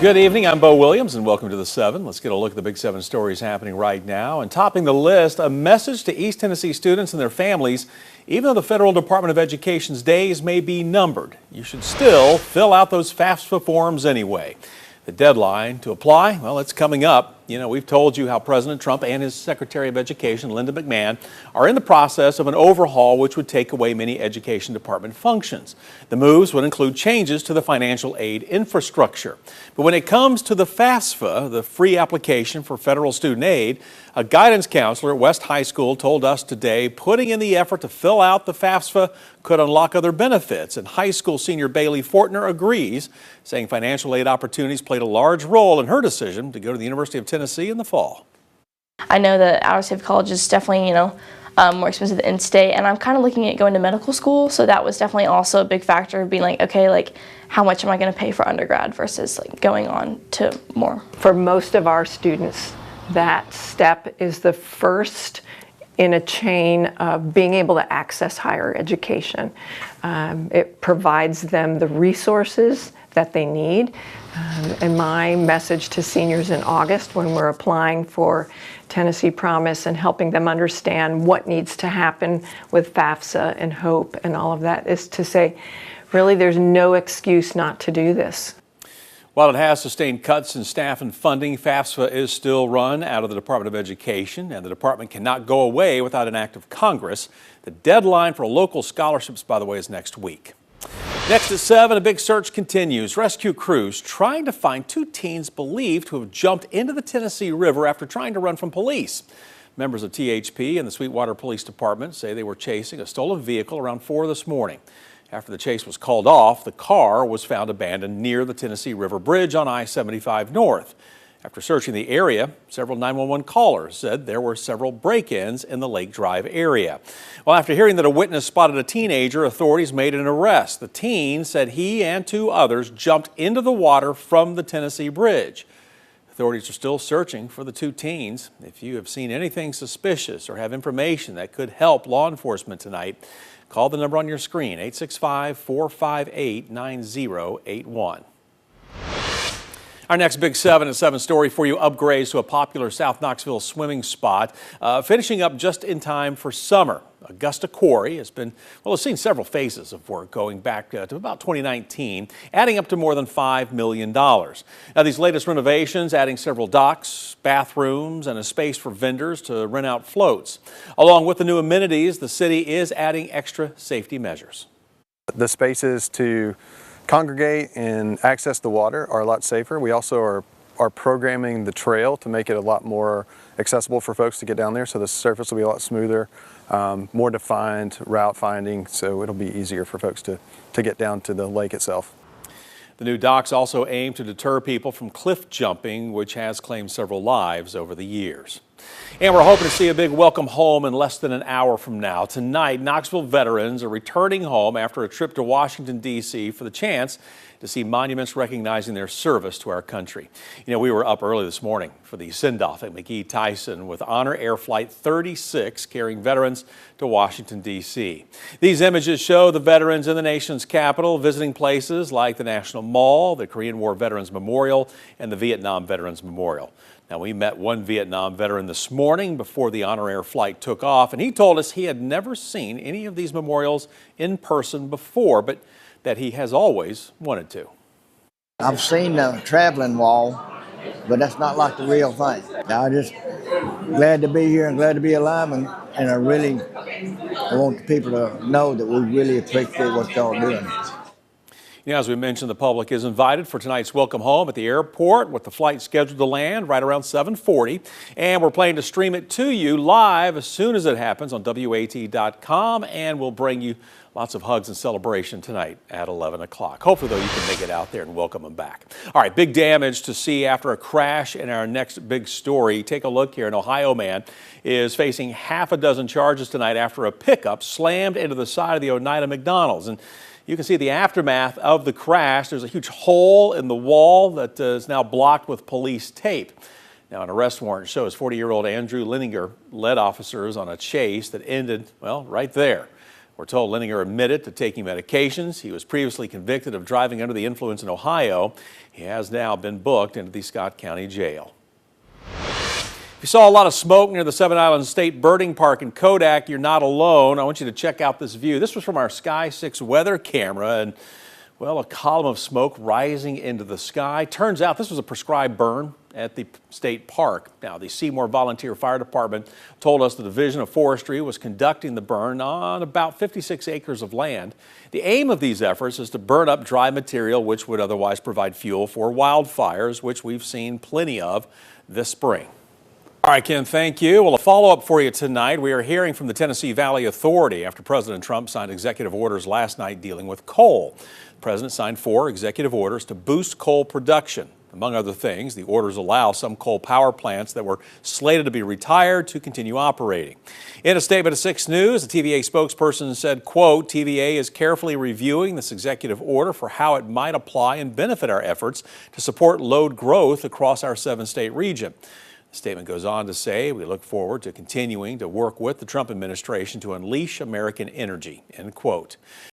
Good evening, I'm Bo Williams and welcome to the 7. Let's get a look at the Big 7 stories happening right now. And topping the list, a message to East Tennessee students and their families. Even though the Federal Department of Education's days may be numbered, you should still fill out those FAFSA forms anyway. The deadline to apply, well, it's coming up. You know, we've told you how President Trump and his Secretary of Education, Linda McMahon, are in the process of an overhaul which would take away many education department functions. The moves would include changes to the financial aid infrastructure. But when it comes to the FAFSA, the free application for federal student aid, a guidance counselor at West High School told us today putting in the effort to fill out the FAFSA could unlock other benefits. And high school senior Bailey Fortner agrees, saying financial aid opportunities played a large role in her decision to go to the University of Tennessee in the fall. I know that out-of-state college is definitely, more expensive than in-state, and I'm kind of looking at going to medical school, so that was definitely also a big factor of being like, okay, how much am I going to pay for undergrad versus going on to more. For most of our students, that step is the first in a chain of being able to access higher education. It provides them the resources that they need. And my message to seniors in August when we're applying for Tennessee Promise and helping them understand what needs to happen with FAFSA and HOPE and all of that is to say, really, there's no excuse not to do this. While it has sustained cuts in staff and funding, FAFSA is still run out of the Department of Education, and the department cannot go away without an act of Congress. The deadline for local scholarships, by the way, is next week. Next at 7, a big search continues. Rescue crews trying to find 2 teens believed to have jumped into the Tennessee River after trying to run from police. Members of THP and the Sweetwater Police Department say they were chasing a stolen vehicle around 4 this morning. After the chase was called off, the car was found abandoned near the Tennessee River Bridge on I-75 North. After searching the area, several 911 callers said there were several break-ins in the Lake Drive area. Well, after hearing that a witness spotted a teenager, authorities made an arrest. The teen said he and 2 others jumped into the water from the Tennessee Bridge. Authorities are still searching for the 2 teens. If you have seen anything suspicious or have information that could help law enforcement tonight, call the number on your screen, 865-458-9081. Our next Big 7 at 7 story for you, upgrades to a popular South Knoxville swimming spot, finishing up just in time for summer. Augusta Quarry has seen several phases of work going back to about 2019, adding up to more than $5 million. Now, these latest renovations, adding several docks, bathrooms, and a space for vendors to rent out floats. Along with the new amenities, the city is adding extra safety measures. The spaces to congregate and access the water are a lot safer. We also are programming the trail to make it a lot more accessible for folks to get down there, so the surface will be a lot smoother, more defined route finding, so it'll be easier for folks to get down to the lake itself. The new docks also aim to deter people from cliff jumping, which has claimed several lives over the years. And we're hoping to see a big welcome home in less than an hour from now. Tonight, Knoxville veterans are returning home after a trip to Washington, D.C. for the chance to see monuments recognizing their service to our country. You know, we were up early this morning for the send-off at McGee-Tyson with HonorAir Flight 36 carrying veterans to Washington, D.C. These images show the veterans in the nation's capital visiting places like the National Mall, the Korean War Veterans Memorial, and the Vietnam Veterans Memorial. Now, we met one Vietnam veteran this morning before the HonorAir flight took off, and he told us he had never seen any of these memorials in person before, but that he has always wanted to. I've seen the traveling wall, but that's not like the real thing. I'm just glad to be here and glad to be alive, and I want the people to know that we really appreciate what y'all doing. You know, as we mentioned, the public is invited for tonight's welcome home at the airport with the flight scheduled to land right around 7:40. And we're planning to stream it to you live as soon as it happens on WAT.com. And we'll bring you lots of hugs and celebration tonight at 11 o'clock. Hopefully, though, you can make it out there and welcome them back. All right, big damage to see after a crash in our next big story. Take a look here. An Ohio man is facing half a dozen charges tonight after a pickup slammed into the side of the Oneida McDonald's. And you can see the aftermath of the crash. There's a huge hole in the wall that is now blocked with police tape. Now, an arrest warrant shows 40-year-old Andrew Lininger led officers on a chase that ended, well, right there. We're told Linninger admitted to taking medications. He was previously convicted of driving under the influence in Ohio. He has now been booked into the Scott County Jail. If you saw a lot of smoke near the Seven Islands State Birding Park in Kodak, you're not alone. I want you to check out this view. This was from our Sky 6 weather camera, and well, a column of smoke rising into the sky. Turns out this was a prescribed burn at the state park. Now, the Seymour Volunteer Fire Department told us the Division of Forestry was conducting the burn on about 56 acres of land. The aim of these efforts is to burn up dry material which would otherwise provide fuel for wildfires, which we've seen plenty of this spring. All right, Ken, thank you. Well, a follow-up for you tonight. We are hearing from the Tennessee Valley Authority after President Trump signed executive orders last night dealing with coal. The president signed 4 executive orders to boost coal production. Among other things, the orders allow some coal power plants that were slated to be retired to continue operating. In a statement to 6 News, the TVA spokesperson said, quote, TVA is carefully reviewing this executive order for how it might apply and benefit our efforts to support load growth across our 7-state region. The statement goes on to say, we look forward to continuing to work with the Trump administration to unleash American energy, end quote.